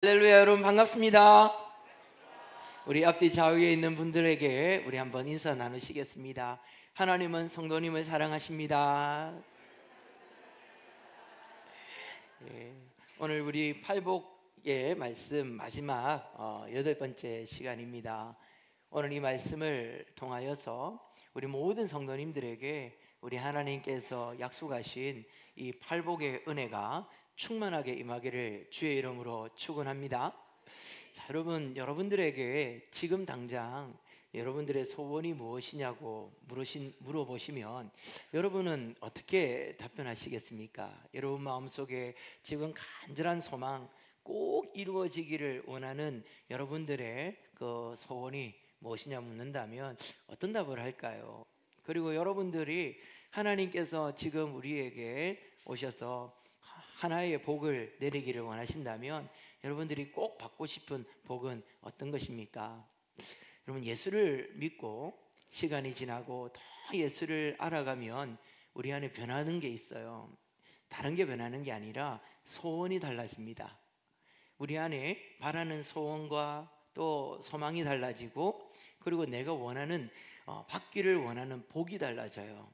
할렐루야. 여러분 반갑습니다. 우리 앞뒤 좌우에 있는 분들에게 우리 한번 인사 나누시겠습니다. 하나님은 성도님을 사랑하십니다. 오늘 우리 팔복의 말씀 마지막 8번째 시간입니다. 오늘 이 말씀을 통하여서 우리 모든 성도님들에게 우리 하나님께서 약속하신 이 팔복의 은혜가 충만하게 임하기를 주의 이름으로 축원합니다. 자, 여러분들에게 지금 당장 여러분들의 소원이 무엇이냐고 물어보시면 여러분은 어떻게 답변하시겠습니까? 여러분 마음속에 지금 간절한 소망, 꼭 이루어지기를 원하는 여러분들의 그 소원이 무엇이냐 묻는다면 어떤 답을 할까요? 그리고 여러분들이 하나님께서 지금 우리에게 오셔서 하나의 복을 내리기를 원하신다면 여러분들이 꼭 받고 싶은 복은 어떤 것입니까? 여러분, 예수를 믿고 시간이 지나고 더 예수를 알아가면 우리 안에 변하는 게 있어요. 다른 게 변하는 게 아니라 소원이 달라집니다. 우리 안에 바라는 소원과 또 소망이 달라지고, 그리고 내가 받기를 원하는 복이 달라져요.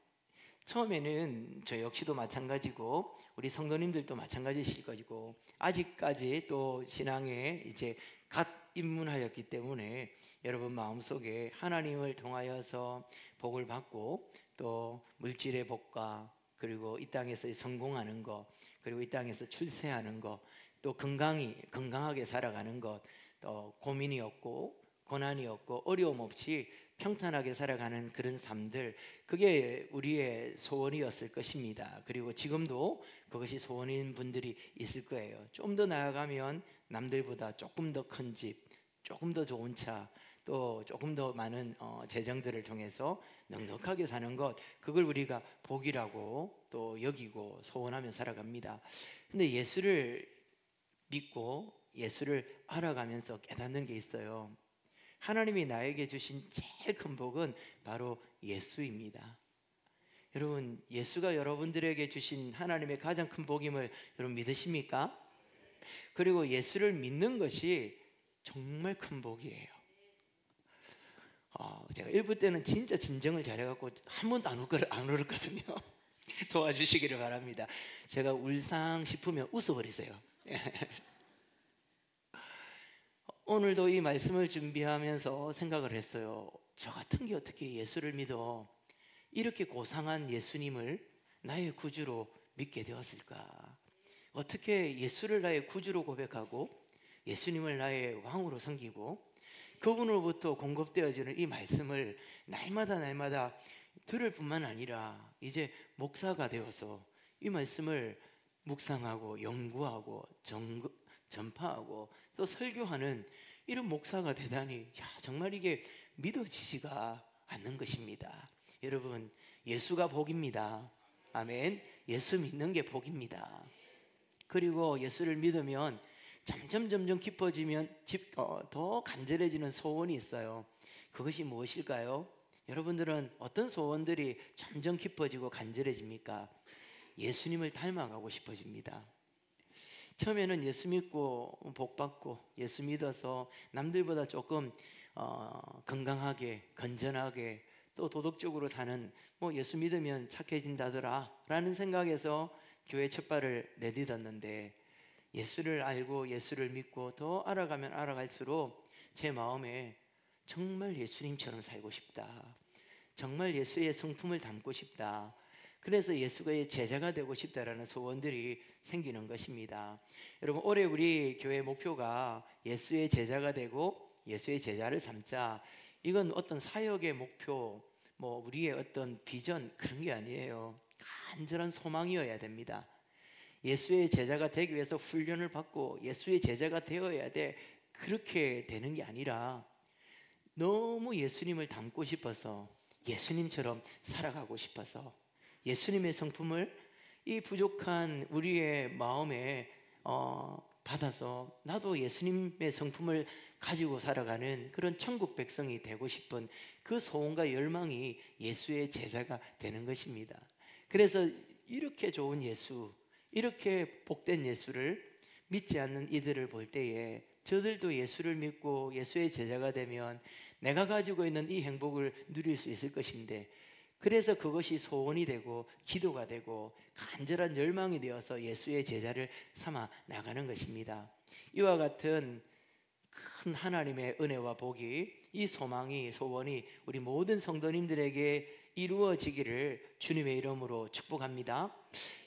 처음에는 저 역시도 마찬가지고 우리 성도님들도 마찬가지실 것이고, 아직까지 또 신앙에 이제 갓 입문하였기 때문에 여러분 마음속에 하나님을 통하여서 복을 받고, 또 물질의 복과, 그리고 이 땅에서 성공하는 것, 그리고 이 땅에서 출세하는 것, 또 건강하게 살아가는 것, 또 고민이 없고 고난이 없고 어려움 없이 평탄하게 살아가는 그런 삶들, 그게 우리의 소원이었을 것입니다. 그리고 지금도 그것이 소원인 분들이 있을 거예요. 좀 더 나아가면 남들보다 조금 더 큰 집, 조금 더 좋은 차, 또 조금 더 많은 재정들을 통해서 넉넉하게 사는 것, 그걸 우리가 복이라고 또 여기고 소원하며 살아갑니다. 근데 예수를 믿고 예수를 알아가면서 깨닫는 게 있어요. 하나님이 나에게 주신 제일 큰 복은 바로 예수입니다. 여러분, 예수가 여러분들에게 주신 하나님의 가장 큰 복임을 여러분 믿으십니까? 그리고 예수를 믿는 것이 정말 큰 복이에요. 제가 일부 때는 진짜 진정을 잘해갖고 한 번도 안 울었거든요. 도와주시기를 바랍니다. 제가 울상 싶으면 웃어버리세요. 오늘도 이 말씀을 준비하면서 생각을 했어요. 저 같은 게 어떻게 예수를 믿어 이렇게 고상한 예수님을 나의 구주로 믿게 되었을까? 어떻게 예수를 나의 구주로 고백하고 예수님을 나의 왕으로 섬기고 그분으로부터 공급되어지는 이 말씀을 날마다 들을 뿐만 아니라 이제 목사가 되어서 이 말씀을 묵상하고 연구하고 전파하고 또 설교하는 이런 목사가 되다니, 정말 이게 믿어지지가 않는 것입니다. 여러분, 예수가 복입니다. 아멘. 예수 믿는 게 복입니다. 그리고 예수를 믿으면 점점 깊어지면 더 간절해지는 소원이 있어요. 그것이 무엇일까요? 여러분들은 어떤 소원들이 점점 깊어지고 간절해집니까? 예수님을 닮아가고 싶어집니다. 처음에는 예수 믿고 복 받고 예수 믿어서 남들보다 조금 건강하게 건전하게 또 도덕적으로 사는, 예수 믿으면 착해진다더라 라는 생각에서 교회 첫 발을 내딛었는데, 예수를 알고 예수를 믿고 더 알아가면 알아갈수록 제 마음에 정말 예수님처럼 살고 싶다, 정말 예수의 성품을 담고 싶다, 그래서 예수의 제자가 되고 싶다라는 소원들이 생기는 것입니다. 여러분, 올해 우리 교회 목표가 예수의 제자가 되고 예수의 제자를 삼자. 이건 어떤 사역의 목표, 우리의 어떤 비전, 그런 게 아니에요. 간절한 소망이어야 됩니다. 예수의 제자가 되기 위해서 훈련을 받고 예수의 제자가 되어야 돼, 그렇게 되는 게 아니라 너무 예수님을 닮고 싶어서 예수님처럼 살아가고 싶어서 예수님의 성품을 이 부족한 우리의 마음에 받아서 나도 예수님의 성품을 가지고 살아가는 그런 천국 백성이 되고 싶은 그 소원과 열망이 예수의 제자가 되는 것입니다. 그래서 이렇게 좋은 예수, 이렇게 복된 예수를 믿지 않는 이들을 볼 때에 저들도 예수를 믿고 예수의 제자가 되면 내가 가지고 있는 이 행복을 누릴 수 있을 것인데, 그래서 그것이 소원이 되고 기도가 되고 간절한 열망이 되어서 예수의 제자를 삼아 나가는 것입니다. 이와 같은 큰 하나님의 은혜와 복이, 이 소망이, 소원이 우리 모든 성도님들에게 이루어지기를 주님의 이름으로 축복합니다.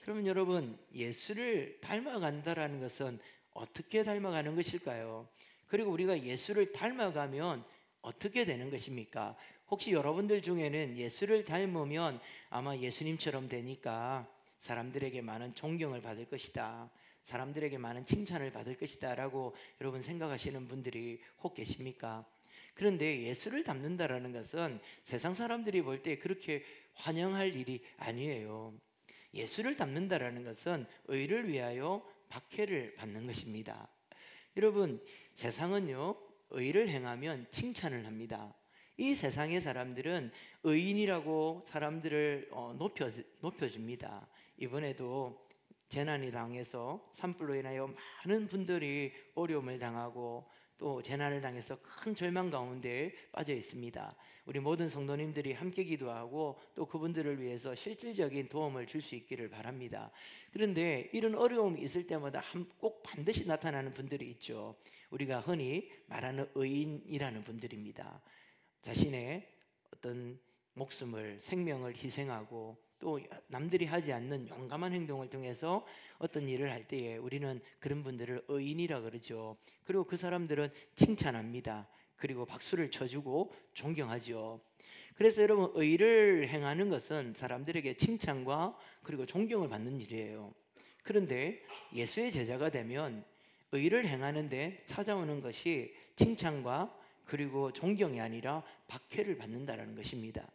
그러면 여러분, 예수를 닮아간다라는 것은 어떻게 닮아가는 것일까요? 그리고 우리가 예수를 닮아가면 어떻게 되는 것입니까? 혹시 여러분들 중에는 예수를 닮으면 아마 예수님처럼 되니까 사람들에게 많은 존경을 받을 것이다, 사람들에게 많은 칭찬을 받을 것이다 라고 여러분 생각하시는 분들이 혹 계십니까? 그런데 예수를 닮는다라는 것은 세상 사람들이 볼 때 그렇게 환영할 일이 아니에요. 예수를 닮는다라는 것은 의를 위하여 박해를 받는 것입니다. 여러분, 세상은요, 의를 행하면 칭찬을 합니다. 이 세상의 사람들은 의인이라고 사람들을 높여줍니다. 이번에도 재난이 당해서 산불로 인하여 많은 분들이 어려움을 당하고 또 재난을 당해서 큰 절망 가운데 빠져 있습니다. 우리 모든 성도님들이 함께 기도하고 또 그분들을 위해서 실질적인 도움을 줄 수 있기를 바랍니다. 그런데 이런 어려움이 있을 때마다 꼭 반드시 나타나는 분들이 있죠. 우리가 흔히 말하는 의인이라는 분들입니다. 자신의 어떤 목숨을, 생명을 희생하고 또 남들이 하지 않는 용감한 행동을 통해서 어떤 일을 할 때에 우리는 그런 분들을 의인이라 그러죠. 그리고 그 사람들은 칭찬합니다. 그리고 박수를 쳐주고 존경하죠. 그래서 여러분, 의를 행하는 것은 사람들에게 칭찬과 그리고 존경을 받는 일이에요. 그런데 예수의 제자가 되면 의를 행하는데 찾아오는 것이 칭찬과 그리고 존경이 아니라 박해를 받는다는 것입니다.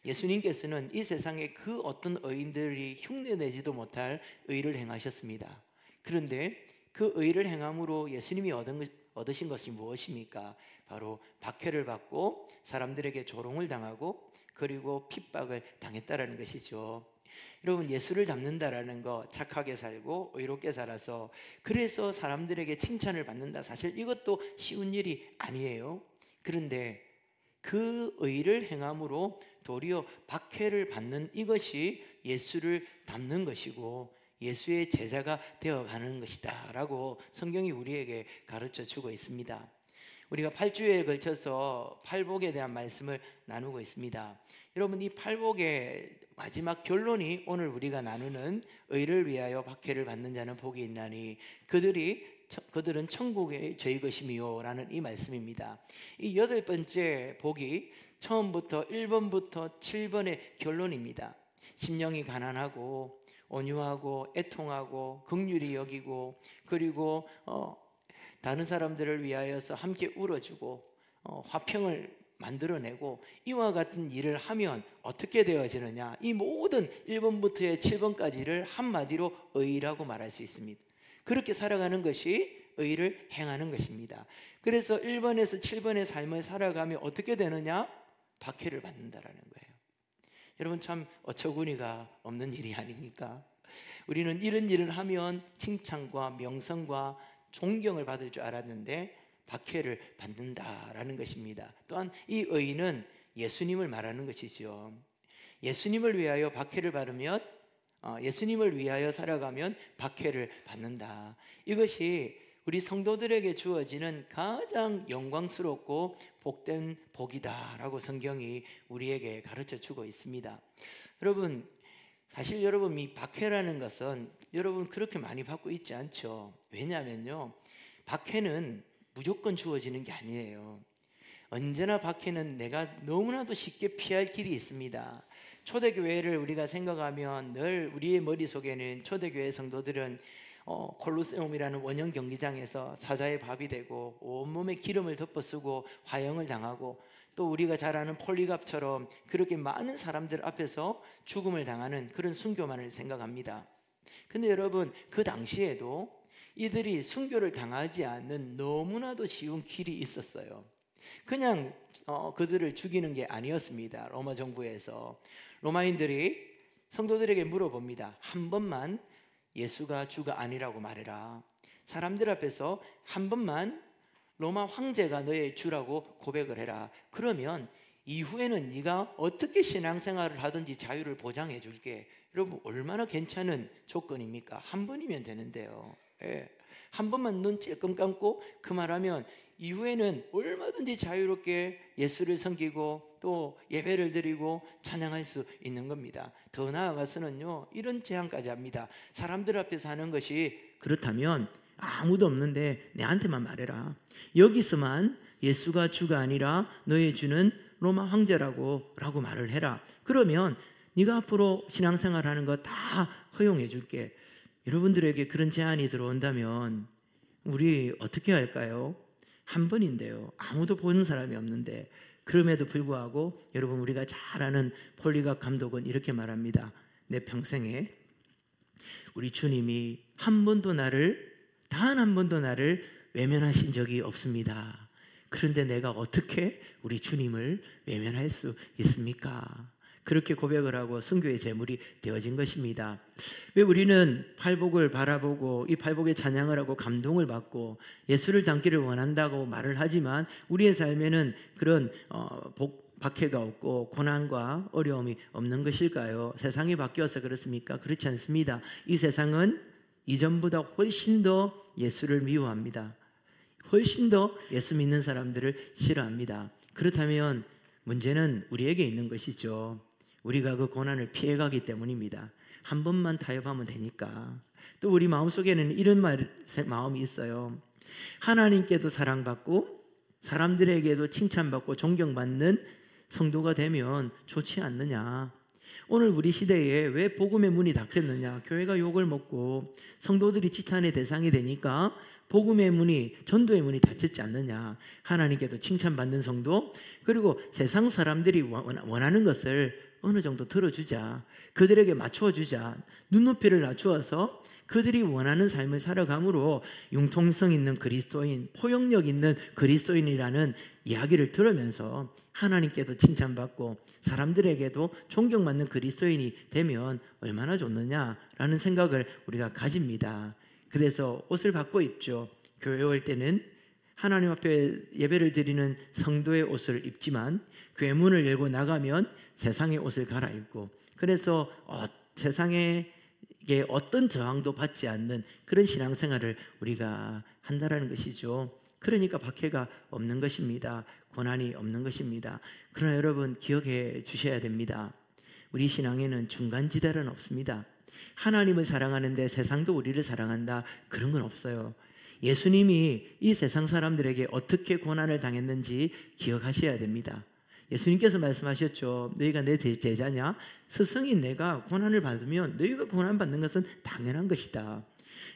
예수님께서는 이 세상에 그 어떤 의인들이 흉내내지도 못할 의를 행하셨습니다. 그런데 그 의를 행함으로 예수님이 얻으신 것이 무엇입니까? 바로 박해를 받고 사람들에게 조롱을 당하고 그리고 핍박을 당했다라는 것이죠. 여러분, 예수를 닮는다라는 거, 착하게 살고 의롭게 살아서 그래서 사람들에게 칭찬을 받는다, 사실 이것도 쉬운 일이 아니에요. 그런데 그 의를 행함으로 도리어 박해를 받는 이것이 예수를 닮는 것이고 예수의 제자가 되어가는 것이다 라고 성경이 우리에게 가르쳐 주고 있습니다. 우리가 8주에 걸쳐서 팔복에 대한 말씀을 나누고 있습니다. 여러분, 이 팔복의 마지막 결론이 오늘 우리가 나누는 의를 위하여 박해를 받는 자는 복이 있나니 그들은 천국의 저희 것이미요 라는 이 말씀입니다. 이 8번째 복이 처음부터 1번부터 7번의 결론입니다. 심령이 가난하고 온유하고 애통하고 긍휼히 여기고 그리고 다른 사람들을 위하여서 함께 울어주고 화평을 만들어내고 이와 같은 일을 하면 어떻게 되어지느냐, 이 모든 1번부터 7번까지를 한마디로 의라고 말할 수 있습니다. 그렇게 살아가는 것이 의를 행하는 것입니다. 그래서 1번에서 7번의 삶을 살아가면 어떻게 되느냐? 박해를 받는다라는 거예요. 여러분, 참 어처구니가 없는 일이 아닙니까? 우리는 이런 일을 하면 칭찬과 명성과 존경을 받을 줄 알았는데 박해를 받는다라는 것입니다. 또한 이 의는 예수님을 말하는 것이죠. 예수님을 위하여 박해를 받으면 예수님을 위하여 살아가면 박해를 받는다. 이것이 우리 성도들에게 주어지는 가장 영광스럽고 복된 복이다라고 성경이 우리에게 가르쳐 주고 있습니다. 여러분, 사실 여러분, 이 박해라는 것은 여러분 그렇게 많이 받고 있지 않죠. 왜냐하면요, 박해는 무조건 주어지는 게 아니에요. 언제나 박해는 내가 너무나도 쉽게 피할 길이 있습니다. 초대교회를 우리가 생각하면 늘 우리의 머릿속에는 초대교회 성도들은 콜로세움이라는 원형 경기장에서 사자의 밥이 되고 온몸에 기름을 덮어쓰고 화형을 당하고 또 우리가 잘 아는 폴리갑처럼 그렇게 많은 사람들 앞에서 죽음을 당하는 그런 순교만을 생각합니다. 근데 여러분, 그 당시에도 이들이 순교를 당하지 않는 너무나도 쉬운 길이 있었어요. 그냥 그들을 죽이는 게 아니었습니다. 로마 정부에서 로마인들이 성도들에게 물어봅니다. 한 번만 예수가 주가 아니라고 말해라. 사람들 앞에서 한 번만 로마 황제가 너의 주라고 고백을 해라. 그러면 이후에는 네가 어떻게 신앙생활을 하든지 자유를 보장해 줄게. 여러분, 얼마나 괜찮은 조건입니까? 한 번이면 되는데요. 예. 한 번만 눈 찔끔 감고 그 말하면 이후에는 얼마든지 자유롭게 예수를 섬기고 또 예배를 드리고 찬양할 수 있는 겁니다. 더 나아가서는요, 이런 제안까지 합니다. 사람들 앞에서 하는 것이 그렇다면 아무도 없는데 내한테만 말해라. 여기서만 예수가 주가 아니라 너의 주는 로마 황제라고 말을 해라. 그러면 네가 앞으로 신앙생활하는 거 다 허용해 줄게. 여러분들에게 그런 제안이 들어온다면 우리 어떻게 할까요? 한 번인데요, 아무도 보는 사람이 없는데. 그럼에도 불구하고 여러분, 우리가 잘 아는 폴리각 감독은 이렇게 말합니다. 내 평생에 우리 주님이 단 한 번도 나를 외면하신 적이 없습니다. 그런데 내가 어떻게 우리 주님을 외면할 수 있습니까? 그렇게 고백을 하고 선교의 제물이 되어진 것입니다. 왜 우리는 팔복을 바라보고 이 팔복에 찬양을 하고 감동을 받고 예수를 닮기를 원한다고 말을 하지만 우리의 삶에는 그런 박해가 없고 고난과 어려움이 없는 것일까요? 세상이 바뀌어서 그렇습니까? 그렇지 않습니다. 이 세상은 이전보다 훨씬 더 예수를 미워합니다. 훨씬 더 예수 믿는 사람들을 싫어합니다. 그렇다면 문제는 우리에게 있는 것이죠. 우리가 그 고난을 피해가기 때문입니다. 한 번만 타협하면 되니까. 또 우리 마음속에는 이런 마음이 있어요. 하나님께도 사랑받고 사람들에게도 칭찬받고 존경받는 성도가 되면 좋지 않느냐. 오늘 우리 시대에 왜 복음의 문이 닫혔느냐. 교회가 욕을 먹고 성도들이 지탄의 대상이 되니까 복음의 문이, 전도의 문이 닫혔지 않느냐. 하나님께도 칭찬받는 성도, 그리고 세상 사람들이 원하는 것을 어느 정도 들어주자. 그들에게 맞춰주자. 눈높이를 낮추어서 그들이 원하는 삶을 살아감으로 융통성 있는 그리스도인, 포용력 있는 그리스도인이라는 이야기를 들으면서 하나님께도 칭찬받고 사람들에게도 존경받는 그리스도인이 되면 얼마나 좋느냐라는 생각을 우리가 가집니다. 그래서 옷을 바꿔 입죠. 교회 올 때는 하나님 앞에 예배를 드리는 성도의 옷을 입지만 교회 문을 열고 나가면 세상의 옷을 갈아입고, 그래서 세상에 어떤 저항도 받지 않는 그런 신앙생활을 우리가 한다라는 것이죠. 그러니까 박해가 없는 것입니다. 고난이 없는 것입니다. 그러나 여러분, 기억해 주셔야 됩니다. 우리 신앙에는 중간지대는 없습니다. 하나님을 사랑하는데 세상도 우리를 사랑한다, 그런 건 없어요. 예수님이 이 세상 사람들에게 어떻게 고난을 당했는지 기억하셔야 됩니다. 예수님께서 말씀하셨죠. 너희가 내 제자냐? 스승인 내가 고난을 받으면 너희가 고난받는 것은 당연한 것이다.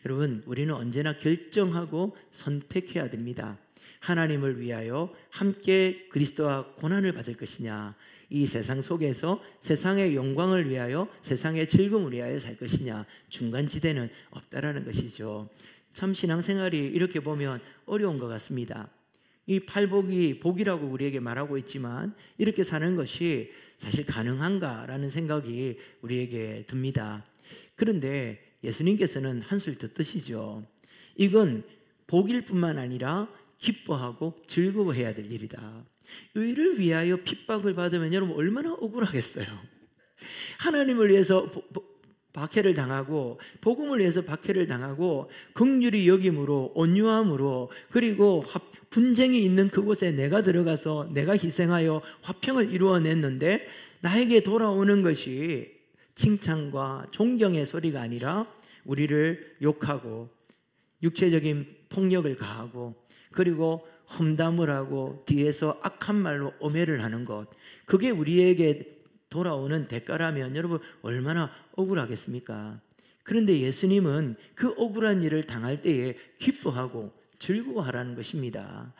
여러분, 우리는 언제나 결정하고 선택해야 됩니다. 하나님을 위하여 함께 그리스도와 고난을 받을 것이냐, 이 세상 속에서 세상의 영광을 위하여, 세상의 즐거움을 위하여 살 것이냐, 중간지대는 없다라는 것이죠. 참 신앙생활이 이렇게 보면 어려운 것 같습니다. 이 팔복이 복이라고 우리에게 말하고 있지만 이렇게 사는 것이 사실 가능한가라는 생각이 우리에게 듭니다. 그런데 예수님께서는 한술 더 뜨시죠. 이건 복일 뿐만 아니라 기뻐하고 즐거워해야 될 일이다. 의를 위하여 핍박을 받으면 여러분 얼마나 억울하겠어요. 하나님을 위해서 박해를 당하고 복음을 위해서 박해를 당하고 긍휼히 여김으로 온유함으로, 그리고 분쟁이 있는 그곳에 내가 들어가서 내가 희생하여 화평을 이루어냈는데 나에게 돌아오는 것이 칭찬과 존경의 소리가 아니라 우리를 욕하고 육체적인 폭력을 가하고 그리고 험담을 하고 뒤에서 악한 말로 오매를 하는 것, 그게 우리에게 돌아오는 대가라면 여러분 얼마나 억울하겠습니까? 그런데 예수님은 그 억울한 일을 당할 때에 기뻐하고 즐거워하라는 것입니다.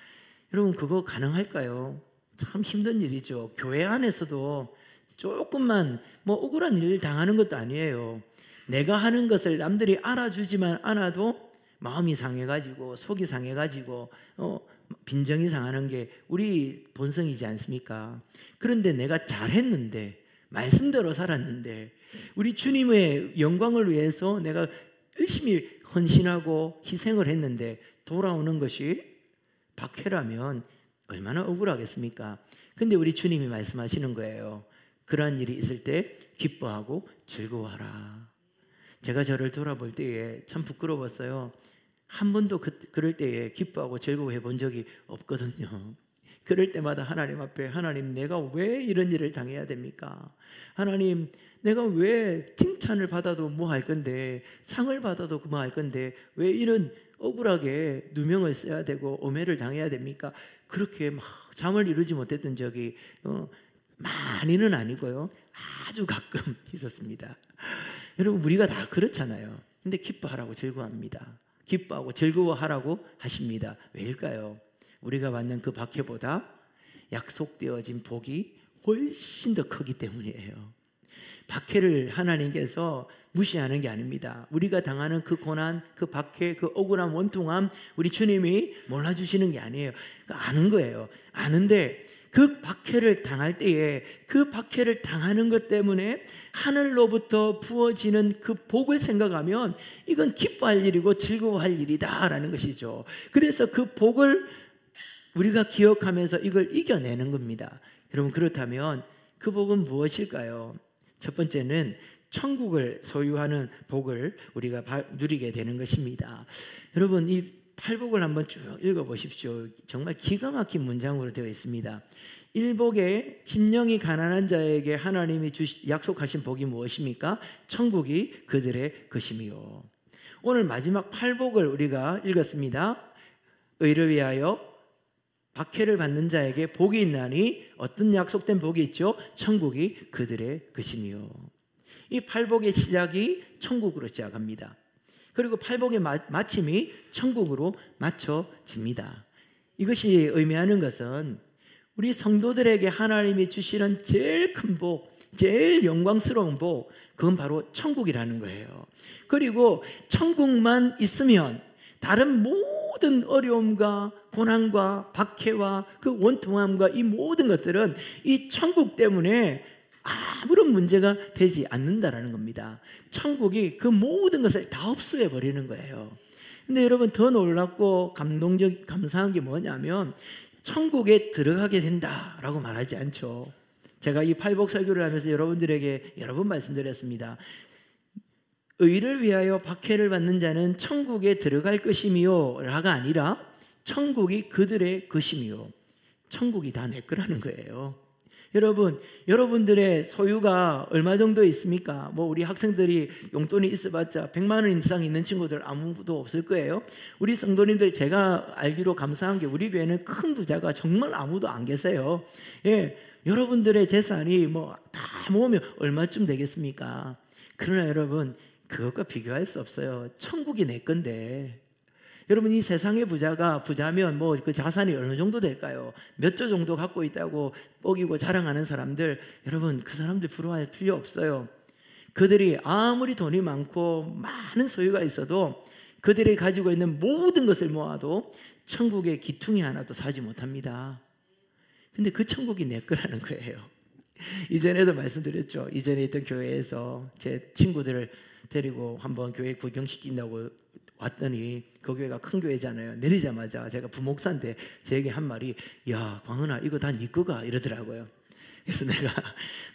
여러분, 그거 가능할까요? 참 힘든 일이죠. 교회 안에서도 조금만 억울한 일을 당하는 것도 아니에요. 내가 하는 것을 남들이 알아주지만 않아도 마음이 상해가지고 속이 상해가지고 빈정이 상하는 게 우리 본성이지 않습니까? 그런데 내가 잘했는데, 말씀대로 살았는데, 우리 주님의 영광을 위해서 내가 열심히 헌신하고 희생을 했는데 돌아오는 것이 박해라면 얼마나 억울하겠습니까? 근데 우리 주님이 말씀하시는 거예요. 그러한 일이 있을 때 기뻐하고 즐거워하라. 제가 저를 돌아볼 때에 참 부끄러웠어요. 한 번도 그럴 때에 기뻐하고 즐거워해 본 적이 없거든요. 그럴 때마다 하나님 앞에, 하나님 내가 왜 이런 일을 당해야 됩니까? 하나님 내가 왜 칭찬을 받아도 뭐 할 건데, 상을 받아도 뭐 할 건데 왜 이런 억울하게 누명을 써야 되고 오매를 당해야 됩니까? 그렇게 막 잠을 이루지 못했던 적이 많이는 아니고요, 아주 가끔 있었습니다. 여러분 우리가 다 그렇잖아요. 근데 기뻐하라고 즐거워합니다. 기뻐하고 즐거워하라고 하십니다. 왜일까요? 우리가 받는 그 박해보다 약속되어진 복이 훨씬 더 크기 때문이에요. 박해를 하나님께서 무시하는 게 아닙니다. 우리가 당하는 그 고난, 그 박해, 그 억울함, 원통함 우리 주님이 몰라주시는 게 아니에요. 아는 거예요. 아는데 그 박해를 당할 때에 그 박해를 당하는 것 때문에 하늘로부터 부어지는 그 복을 생각하면 이건 기뻐할 일이고 즐거워할 일이다라는 것이죠. 그래서 그 복을 우리가 기억하면서 이걸 이겨내는 겁니다. 여러분 그렇다면 그 복은 무엇일까요? 첫 번째는 천국을 소유하는 복을 우리가 누리게 되는 것입니다. 여러분 이 팔복을 한번 쭉 읽어보십시오. 정말 기가 막힌 문장으로 되어 있습니다. 일복에 심령이 가난한 자에게 하나님이 약속하신 복이 무엇입니까? 천국이 그들의 것이며. 오늘 마지막 팔복을 우리가 읽었습니다. 의를 위하여 박해를 받는 자에게 복이 있나니, 어떤 약속된 복이 있죠? 천국이 그들의 것이며. 이 팔복의 시작이 천국으로 시작합니다. 그리고 팔복의 마침이 천국으로 맞춰집니다. 이것이 의미하는 것은 우리 성도들에게 하나님이 주시는 제일 큰 복, 제일 영광스러운 복, 그건 바로 천국이라는 거예요. 그리고 천국만 있으면 다른 모든 어려움과 고난과 박해와 그 원통함과 이 모든 것들은 이 천국 때문에 아무런 문제가 되지 않는다라는 겁니다. 천국이 그 모든 것을 다 흡수해 버리는 거예요. 근데 여러분 더 놀랍고 감사한 게 뭐냐면 천국에 들어가게 된다라고 말하지 않죠. 제가 이 팔복 설교를 하면서 여러분들에게 여러 번 말씀드렸습니다. 의를 위하여 박해를 받는 자는 천국에 들어갈 것이며 라가 아니라 천국이 그들의 것이며, 천국이 다 내 거라는 거예요. 여러분, 여러분들의 소유가 얼마 정도 있습니까? 뭐 우리 학생들이 용돈이 있어봤자 100만 원 이상 있는 친구들 아무도 없을 거예요. 우리 성도님들 제가 알기로 감사한 게 우리 교회는 큰 부자가 정말 아무도 안 계세요. 예, 여러분들의 재산이 뭐 다 모으면 얼마쯤 되겠습니까? 그러나 여러분 그것과 비교할 수 없어요. 천국이 내 건데. 여러분 이 세상의 부자면 뭐 그 자산이 어느 정도 될까요? 몇 조 정도 갖고 있다고 뽀기고 자랑하는 사람들, 여러분 그 사람들 부러워할 필요 없어요. 그들이 아무리 돈이 많고 많은 소유가 있어도 그들이 가지고 있는 모든 것을 모아도 천국의 기퉁이 하나도 사지 못합니다. 근데 그 천국이 내 거라는 거예요. 이전에도 말씀드렸죠. 이전에 있던 교회에서 제 친구들을 데리고 한번 교회 구경시킨다고 왔더니 그 교회가 큰 교회잖아요. 내리자마자 제가 부목사인데 제게 한 말이, 야 광은아 이거 다 네 거가 이러더라고요. 그래서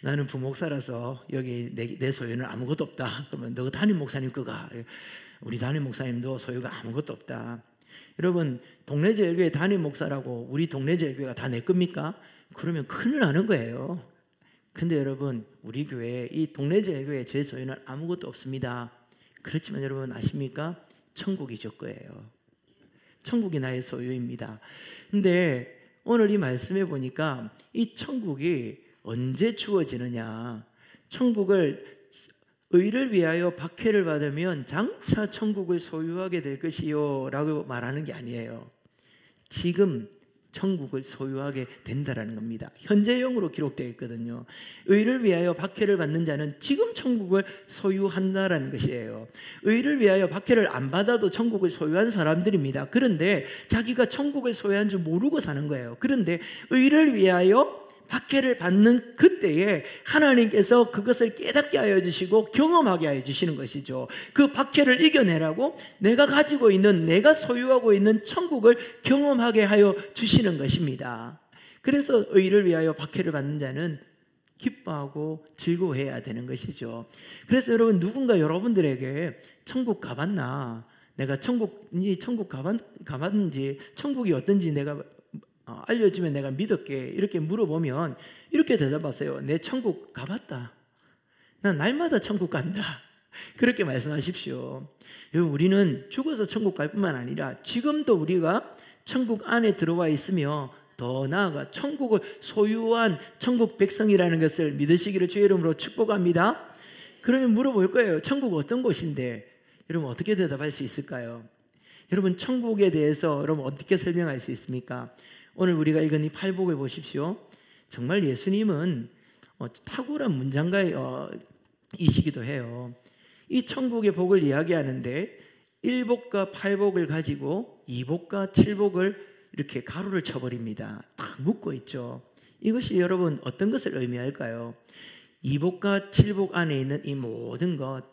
나는 부목사라서 여기 내 소유는 아무것도 없다. 그러면 너 담임 목사님 거가. 우리 담임 목사님도 소유가 아무것도 없다. 여러분 동네 제일교회 담임 목사라고 우리 동네 제일교회가 다 내 겁니까? 그러면 큰일 나는 거예요. 근데 여러분 우리 교회 이 동네 제일교회 제 소유는 아무것도 없습니다. 그렇지만 여러분 아십니까? 천국이 저 거예요. 천국이 나의 소유입니다. 근데 오늘 이 말씀에 보니까 이 천국이 언제 주어지느냐, 천국을 의를 위하여 박해를 받으면 장차 천국을 소유하게 될 것이요 라고 말하는 게 아니에요. 지금 천국을 소유하게 된다라는 겁니다. 현재형으로 기록되어 있거든요. 의를 위하여 박해를 받는 자는 지금 천국을 소유한다라는 것이에요. 의를 위하여 박해를 안 받아도 천국을 소유한 사람들입니다. 그런데 자기가 천국을 소유한 줄 모르고 사는 거예요. 그런데 의를 위하여 박해를 받는 그때에 하나님께서 그것을 깨닫게 하여 주시고 경험하게 하여 주시는 것이죠. 그 박해를 이겨내라고 내가 가지고 있는, 내가 소유하고 있는 천국을 경험하게 하여 주시는 것입니다. 그래서 의를 위하여 박해를 받는 자는 기뻐하고 즐거워해야 되는 것이죠. 그래서 여러분, 누군가 여러분들에게 천국 가봤나, 내가 천국 가봤는지, 천국이 어떤지 내가 알려주면 내가 믿을게, 이렇게 물어보면 이렇게 대답하세요. 내 천국 가봤다. 난 날마다 천국 간다. 그렇게 말씀하십시오. 여러분, 우리는 죽어서 천국 갈 뿐만 아니라 지금도 우리가 천국 안에 들어와 있으며 더 나아가 천국을 소유한 천국 백성이라는 것을 믿으시기를 주의 이름으로 축복합니다. 그러면 물어볼 거예요. 천국 어떤 곳인데? 여러분, 어떻게 대답할 수 있을까요? 여러분, 천국에 대해서 여러분 어떻게 설명할 수 있습니까? 오늘 우리가 읽은 이 팔복을 보십시오. 정말 예수님은 탁월한 문장가이시기도 해요. 이 천국의 복을 이야기하는데 1복과 8복을 가지고 2복과 7복을 이렇게 가로를 쳐버립니다. 딱 묶고 있죠. 이것이 여러분 어떤 것을 의미할까요? 2복과 7복 안에 있는 이 모든 것,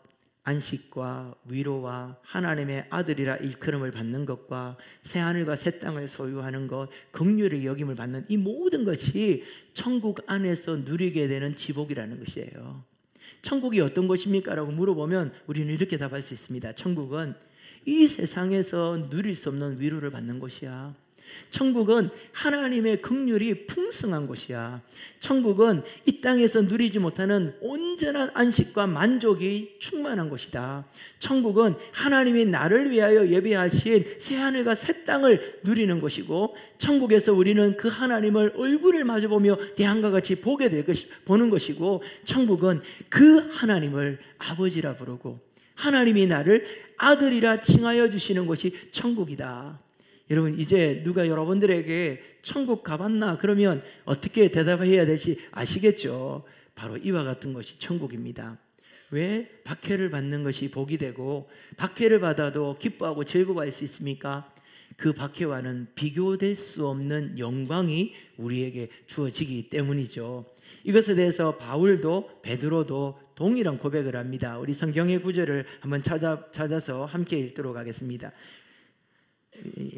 안식과 위로와 하나님의 아들이라 일컬음을 받는 것과 새하늘과 새 땅을 소유하는 것, 긍휼의 여김을 받는 이 모든 것이 천국 안에서 누리게 되는 지복이라는 것이에요. 천국이 어떤 것입니까? 라고 물어보면 우리는 이렇게 답할 수 있습니다. 천국은 이 세상에서 누릴 수 없는 위로를 받는 곳이야. 천국은 하나님의 긍휼이 풍성한 곳이야. 천국은 이 땅에서 누리지 못하는 온전한 안식과 만족이 충만한 곳이다. 천국은 하나님이 나를 위하여 예비하신 새하늘과 새 땅을 누리는 곳이고, 천국에서 우리는 그 하나님을 얼굴을 마주보며 대안과 같이 보는 것이고, 천국은 그 하나님을 아버지라 부르고 하나님이 나를 아들이라 칭하여 주시는 것이 천국이다. 여러분, 이제 누가 여러분들에게 천국 가봤나? 그러면 어떻게 대답해야 될지 아시겠죠? 바로 이와 같은 것이 천국입니다. 왜 박해를 받는 것이 복이 되고 박해를 받아도 기뻐하고 즐거워할 수 있습니까? 그 박해와는 비교될 수 없는 영광이 우리에게 주어지기 때문이죠. 이것에 대해서 바울도 베드로도 동일한 고백을 합니다. 우리 성경의 구절을 한번 찾아서 함께 읽도록 하겠습니다.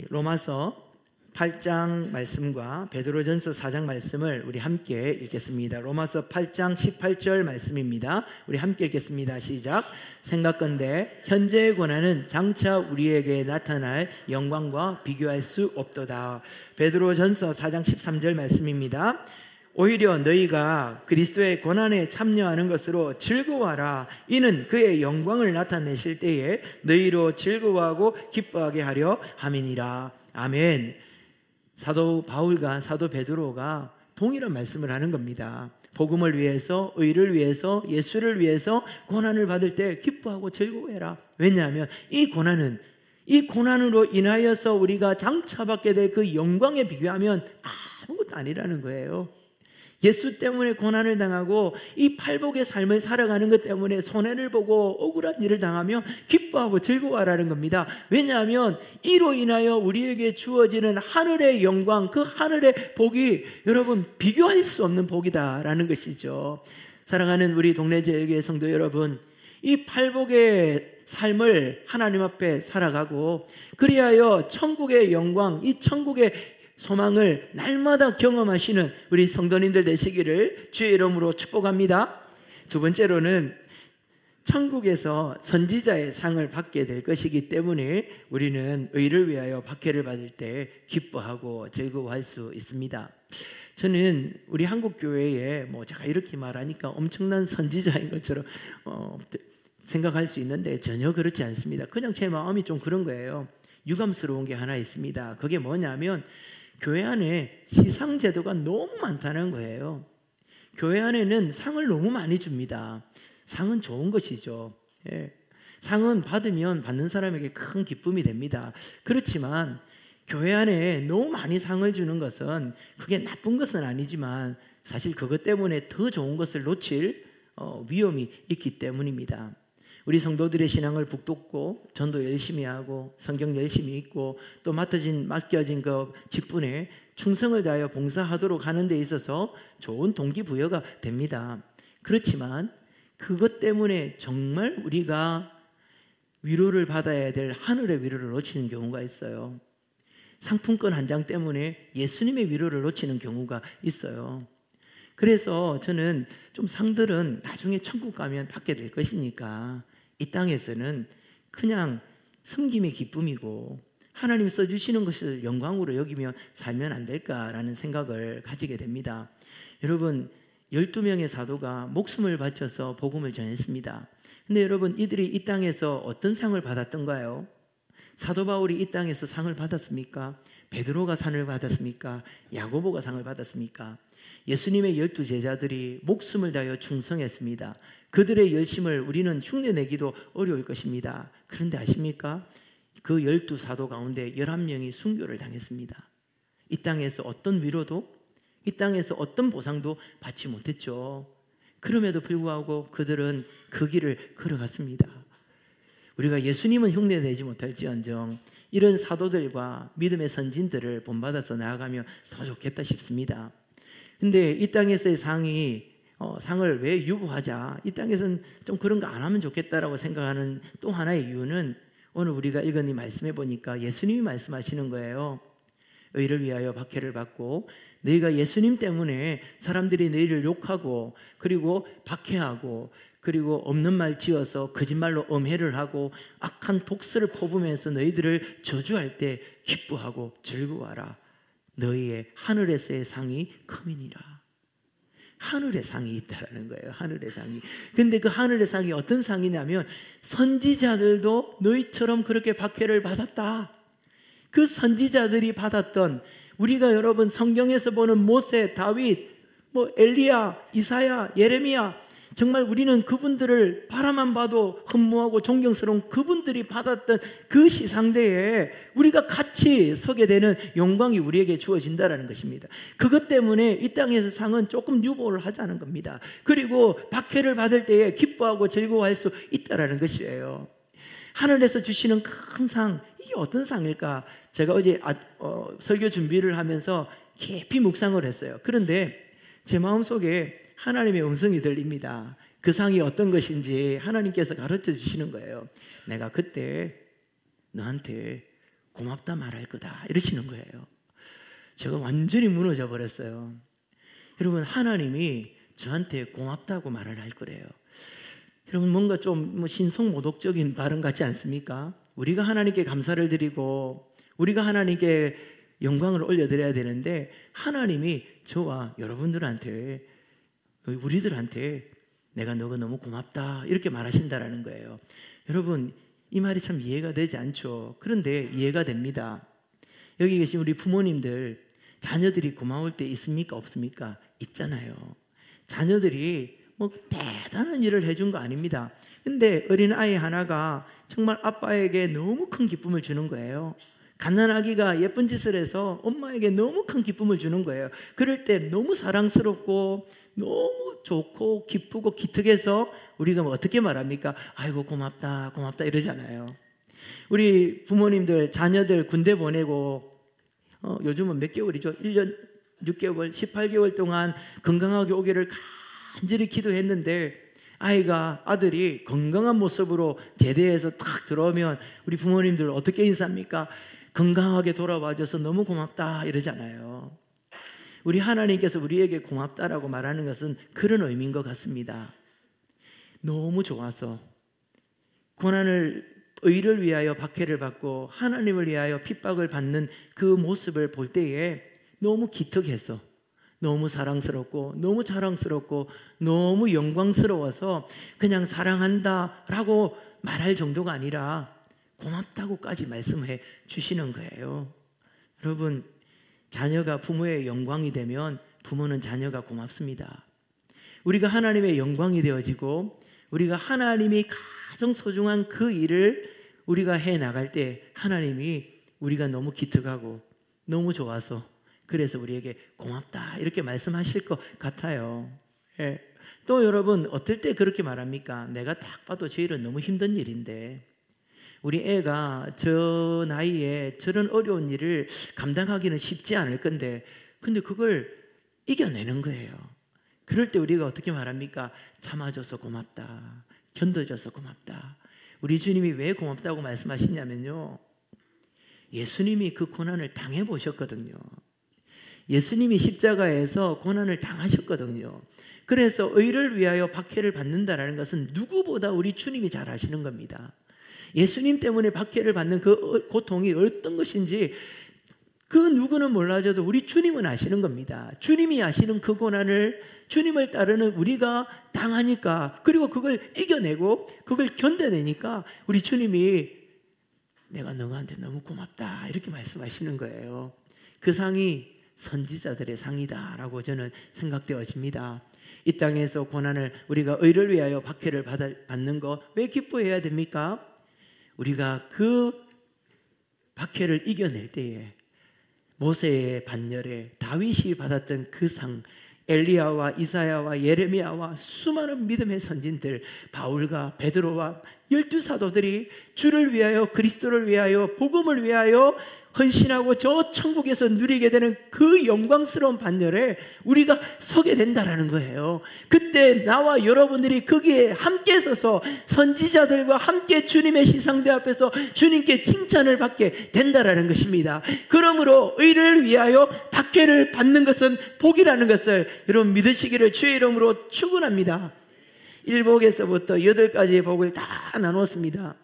로마서 8장 말씀과 베드로전서 4장 말씀을 우리 함께 읽겠습니다. 로마서 8장 18절 말씀입니다. 우리 함께 읽겠습니다. 시작. 생각건대 현재의 고난은 장차 우리에게 나타날 영광과 비교할 수 없도다. 베드로전서 4장 13절 말씀입니다. 오히려 너희가 그리스도의 고난에 참여하는 것으로 즐거워하라. 이는 그의 영광을 나타내실 때에 너희로 즐거워하고 기뻐하게 하려 함이니라. 아멘. 사도 바울과 사도 베드로가 동일한 말씀을 하는 겁니다. 복음을 위해서, 의를 위해서, 예수를 위해서 고난을 받을 때 기뻐하고 즐거워해라. 왜냐하면 이 고난으로 인하여서 우리가 장차 받게 될 그 영광에 비교하면 아무것도 아니라는 거예요. 예수 때문에 고난을 당하고 이 팔복의 삶을 살아가는 것 때문에 손해를 보고 억울한 일을 당하며 기뻐하고 즐거워하라는 겁니다. 왜냐하면 이로 인하여 우리에게 주어지는 하늘의 영광, 그 하늘의 복이 여러분 비교할 수 없는 복이다라는 것이죠. 사랑하는 우리 동네 제일교회 성도 여러분, 이 팔복의 삶을 하나님 앞에 살아가고 그리하여 천국의 영광, 이 천국의 소망을 날마다 경험하시는 우리 성도님들 되시기를 주의 이름으로 축복합니다. 두 번째로는 천국에서 선지자의 상을 받게 될 것이기 때문에 우리는 의를 위하여 박해를 받을 때 기뻐하고 즐거워할 수 있습니다. 저는 우리 한국교회에 제가 이렇게 말하니까 엄청난 선지자인 것처럼 생각할 수 있는데 전혀 그렇지 않습니다. 그냥 제 마음이 좀 그런 거예요. 유감스러운 게 하나 있습니다. 그게 뭐냐면 교회 안에 시상제도가 너무 많다는 거예요. 교회 안에는 상을 너무 많이 줍니다. 상은 좋은 것이죠. 상은 받으면 받는 사람에게 큰 기쁨이 됩니다. 그렇지만 교회 안에 너무 많이 상을 주는 것은 그게 나쁜 것은 아니지만 사실 그것 때문에 더 좋은 것을 놓칠 위험이 있기 때문입니다. 우리 성도들의 신앙을 북돋고 전도 열심히 하고 성경 열심히 읽고 또 맡겨진 그 직분에 충성을 다하여 봉사하도록 하는 데 있어서 좋은 동기부여가 됩니다. 그렇지만 그것 때문에 정말 우리가 위로를 받아야 될 하늘의 위로를 놓치는 경우가 있어요. 상품권 한 장 때문에 예수님의 위로를 놓치는 경우가 있어요. 그래서 저는 좀 상들은 나중에 천국 가면 받게 될 것이니까 이 땅에서는 그냥 섬김의 기쁨이고 하나님 써주시는 것을 영광으로 여기며 살면 안 될까라는 생각을 가지게 됩니다. 여러분, 12명의 사도가 목숨을 바쳐서 복음을 전했습니다. 근데 여러분, 이들이 이 땅에서 어떤 상을 받았던가요? 사도 바울이 이 땅에서 상을 받았습니까? 베드로가 상을 받았습니까? 야고보가 상을 받았습니까? 예수님의 12 제자들이 목숨을 다하여 충성했습니다. 그들의 열심을 우리는 흉내내기도 어려울 것입니다. 그런데 아십니까? 그 12 사도 가운데 11명이 순교를 당했습니다. 이 땅에서 어떤 위로도, 이 땅에서 어떤 보상도 받지 못했죠. 그럼에도 불구하고 그들은 그 길을 걸어갔습니다. 우리가 예수님은 흉내내지 못할지언정 이런 사도들과 믿음의 선진들을 본받아서 나아가면 더 좋겠다 싶습니다. 근데 이 땅에서의 상을 왜 유보하자, 이 땅에서는 좀 그런 거 안 하면 좋겠다라고 생각하는 또 하나의 이유는 오늘 우리가 읽은 이 말씀해 보니까 예수님이 말씀하시는 거예요. 의를 위하여 박해를 받고, 너희가 예수님 때문에 사람들이 너희를 욕하고 그리고 박해하고 그리고 없는 말 지어서 거짓말로 엄해를 하고 악한 독설을 퍼부면서 너희들을 저주할 때 기뻐하고 즐거워하라. 너희의 하늘에서의 상이 크미니라. 하늘의 상이 있다라는 거예요. 하늘의 상이. 근데 그 하늘의 상이 어떤 상이냐면 선지자들도 너희처럼 그렇게 박해를 받았다. 그 선지자들이 받았던, 우리가 여러분 성경에서 보는 모세, 다윗, 엘리야, 이사야, 예레미야, 정말 우리는 그분들을 바라만 봐도 흠모하고 존경스러운 그분들이 받았던 그 시상대에 우리가 같이 서게 되는 영광이 우리에게 주어진다는 것입니다. 그것 때문에 이 땅에서 상은 조금 유보를 하자는 겁니다. 그리고 박해를 받을 때에 기뻐하고 즐거워할 수 있다는 것이에요. 하늘에서 주시는 큰 상, 이게 어떤 상일까? 제가 어제 설교 준비를 하면서 깊이 묵상을 했어요. 그런데 제 마음속에 하나님의 음성이 들립니다. 그 상이 어떤 것인지 하나님께서 가르쳐 주시는 거예요. 내가 그때 너한테 고맙다 말할 거다 이러시는 거예요. 제가 완전히 무너져 버렸어요. 여러분, 하나님이 저한테 고맙다고 말을 할 거래요. 여러분, 뭔가 좀 신성모독적인 발언 같지 않습니까? 우리가 하나님께 감사를 드리고 우리가 하나님께 영광을 올려드려야 되는데 하나님이 저와 여러분들한테, 우리들한테 내가 너가 너무 고맙다 이렇게 말하신다라는 거예요. 여러분, 이 말이 참 이해가 되지 않죠? 그런데 이해가 됩니다. 여기 계신 우리 부모님들, 자녀들이 고마울 때 있습니까? 없습니까? 있잖아요. 자녀들이 대단한 일을 해준 거 아닙니다. 근데 어린아이 하나가 정말 아빠에게 너무 큰 기쁨을 주는 거예요. 갓난아기가 예쁜 짓을 해서 엄마에게 너무 큰 기쁨을 주는 거예요. 그럴 때 너무 사랑스럽고 너무 좋고 기쁘고 기특해서 우리가 어떻게 말합니까? 아이고 고맙다 고맙다 이러잖아요. 우리 부모님들 자녀들 군대 보내고 요즘은 몇 개월이죠? 1년 6개월 18개월 동안 건강하게 오기를 간절히 기도했는데 아들이 건강한 모습으로 제대해서 딱 들어오면 우리 부모님들 어떻게 인사합니까? 건강하게 돌아와줘서 너무 고맙다 이러잖아요. 우리 하나님께서 우리에게 고맙다라고 말하는 것은 그런 의미인 것 같습니다. 너무 좋아서 의를 위하여 박해를 받고 하나님을 위하여 핍박을 받는 그 모습을 볼 때에 너무 기특해서 너무 사랑스럽고 너무 자랑스럽고 너무 영광스러워서 그냥 사랑한다라고 말할 정도가 아니라 고맙다고까지 말씀해 주시는 거예요. 여러분, 자녀가 부모의 영광이 되면 부모는 자녀가 고맙습니다. 우리가 하나님의 영광이 되어지고 우리가 하나님이 가장 소중한 그 일을 우리가 해나갈 때 하나님이 우리가 너무 기특하고 너무 좋아서 그래서 우리에게 고맙다 이렇게 말씀하실 것 같아요. 예. 또 여러분 어떨 때 그렇게 말합니까? 내가 딱 봐도 저 일은 너무 힘든 일인데 우리 애가 저 나이에 저런 어려운 일을 감당하기는 쉽지 않을 건데 근데 그걸 이겨내는 거예요. 그럴 때 우리가 어떻게 말합니까? 참아줘서 고맙다. 견뎌줘서 고맙다. 우리 주님이 왜 고맙다고 말씀하시냐면요, 예수님이 그 고난을 당해보셨거든요. 예수님이 십자가에서 고난을 당하셨거든요. 그래서 의를 위하여 박해를 받는다는 것은 누구보다 우리 주님이 잘 아시는 겁니다. 예수님 때문에 박해를 받는 그 고통이 어떤 것인지 그 누구는 몰라줘도 우리 주님은 아시는 겁니다. 주님이 아시는 그 고난을 주님을 따르는 우리가 당하니까, 그리고 그걸 이겨내고 그걸 견뎌내니까 우리 주님이 내가 너한테 너무 고맙다 이렇게 말씀하시는 거예요. 그 상이 선지자들의 상이다라고 저는 생각되어집니다. 이 땅에서 고난을 우리가 의를 위하여 박해를 받는 거 왜 기뻐해야 됩니까? 우리가 그 박해를 이겨낼 때에 모세의 반열에 다윗이 받았던 그 상, 엘리야와 이사야와 예레미야와 수많은 믿음의 선진들, 바울과 베드로와 12사도들이 주를 위하여, 그리스도를 위하여, 복음을 위하여 헌신하고 저 천국에서 누리게 되는 그 영광스러운 반열에 우리가 서게 된다라는 거예요. 그때 나와 여러분들이 거기에 함께 서서 선지자들과 함께 주님의 시상대 앞에서 주님께 칭찬을 받게 된다라는 것입니다. 그러므로 의를 위하여 박해를 받는 것은 복이라는 것을 여러분 믿으시기를 주의 이름으로 축원합니다. 1복에서부터 8가지의 복을 다 나눴습니다.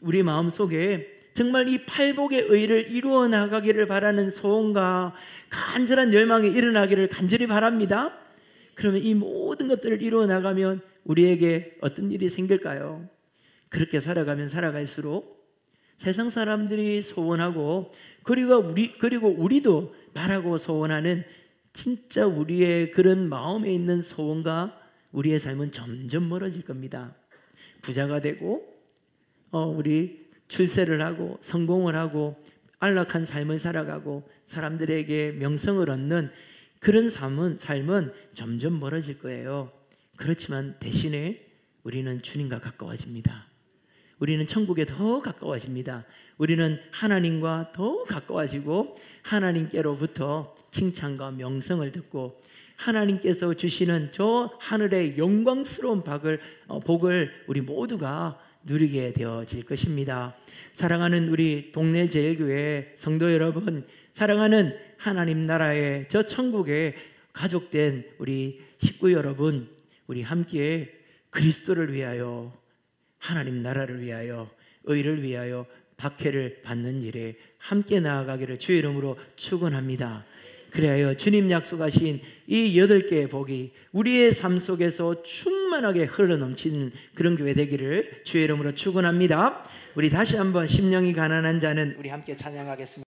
우리 마음속에 정말 이 8복의 의를 이루어 나가기를 바라는 소원과 간절한 열망이 일어나기를 간절히 바랍니다. 그러면 이 모든 것들을 이루어 나가면 우리에게 어떤 일이 생길까요? 그렇게 살아가면 살아갈수록 세상 사람들이 소원하고 그리고 우리도 바라고 소원하는 진짜 우리의 그런 마음에 있는 소원과 우리의 삶은 점점 멀어질 겁니다. 부자가 되고 우리 출세를 하고 성공을 하고 안락한 삶을 살아가고 사람들에게 명성을 얻는 그런 삶은 점점 멀어질 거예요. 그렇지만 대신에 우리는 주님과 가까워집니다. 우리는 천국에 더 가까워집니다. 우리는 하나님과 더 가까워지고 하나님께로부터 칭찬과 명성을 듣고 하나님께서 주시는 저 하늘의 영광스러운 복을 우리 모두가 누리게 되어질 것입니다. 사랑하는 우리 동네 제일교회 성도 여러분, 사랑하는 하나님 나라의 저 천국에 가족된 우리 식구 여러분, 우리 함께 그리스도를 위하여, 하나님 나라를 위하여, 의를 위하여 박해를 받는 일에 함께 나아가기를 주의 이름으로 축원합니다. 그래야 주님 약속하신 이 8개의 복이 우리의 삶 속에서 충만하게 흘러넘치는 그런 교회 되기를 주의 이름으로 축원합니다. 우리 다시 한번 심령이 가난한 자는 우리 함께 찬양하겠습니다.